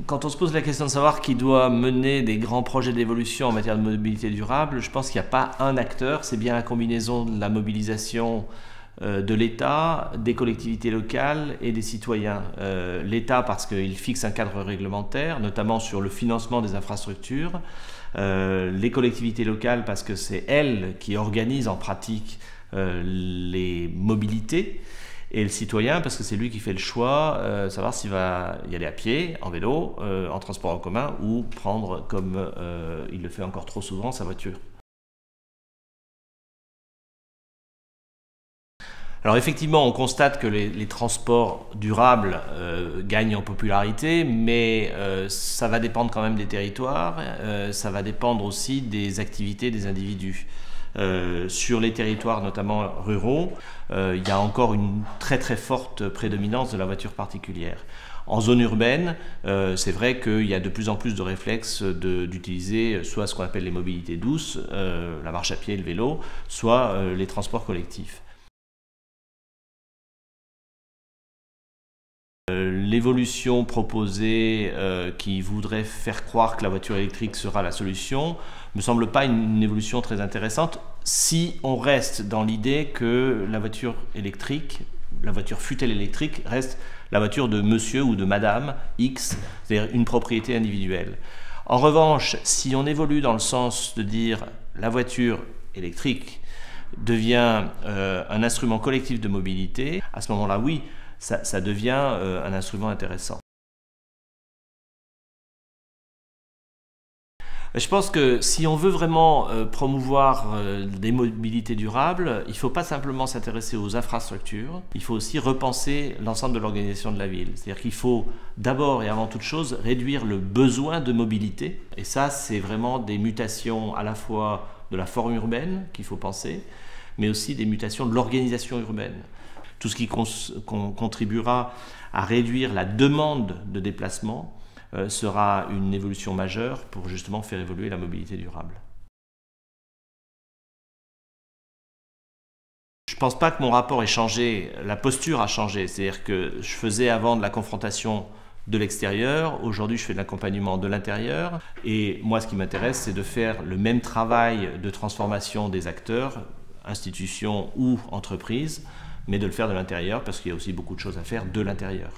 Quand on se pose la question de savoir qui doit mener des grands projets d'évolution en matière de mobilité durable, je pense qu'il n'y a pas un acteur, c'est bien la combinaison de la mobilisation de l'État, des collectivités locales et des citoyens. L'État parce qu'il fixe un cadre réglementaire, notamment sur le financement des infrastructures. Les collectivités locales parce que c'est elles qui organisent en pratique les mobilités. Et le citoyen, parce que c'est lui qui fait le choix, savoir s'il va y aller à pied, en vélo, en transport en commun, ou prendre, comme il le fait encore trop souvent, sa voiture. Alors effectivement, on constate que les transports durables gagnent en popularité, mais ça va dépendre quand même des territoires, ça va dépendre aussi des activités des individus. Sur les territoires notamment ruraux, il y a encore une très très forte prédominance de la voiture particulière. En zone urbaine, c'est vrai qu'il y a de plus en plus de réflexes d'utiliser soit ce qu'on appelle les mobilités douces, la marche à pied et le vélo, soit les transports collectifs. L'évolution proposée qui voudrait faire croire que la voiture électrique sera la solution me semble pas une évolution très intéressante si on reste dans l'idée que la voiture électrique, la voiture fût-elle électrique, reste la voiture de monsieur ou de madame X, c'est-à-dire une propriété individuelle. En revanche, si on évolue dans le sens de dire la voiture électrique devient un instrument collectif de mobilité, à ce moment-là, oui, ça devient un instrument intéressant. Je pense que si on veut vraiment promouvoir des mobilités durables, il ne faut pas simplement s'intéresser aux infrastructures, il faut aussi repenser l'ensemble de l'organisation de la ville. C'est-à-dire qu'il faut d'abord et avant toute chose réduire le besoin de mobilité. Et ça, c'est vraiment des mutations à la fois de la forme urbaine qu'il faut penser, mais aussi des mutations de l'organisation urbaine. Tout ce qui contribuera à réduire la demande de déplacement sera une évolution majeure pour justement faire évoluer la mobilité durable. Je ne pense pas que mon rapport ait changé, la posture a changé, c'est-à-dire que je faisais avant de la confrontation de l'extérieur, aujourd'hui je fais de l'accompagnement de l'intérieur, et moi ce qui m'intéresse c'est de faire le même travail de transformation des acteurs, institutions ou entreprises, mais de le faire de l'intérieur parce qu'il y a aussi beaucoup de choses à faire de l'intérieur.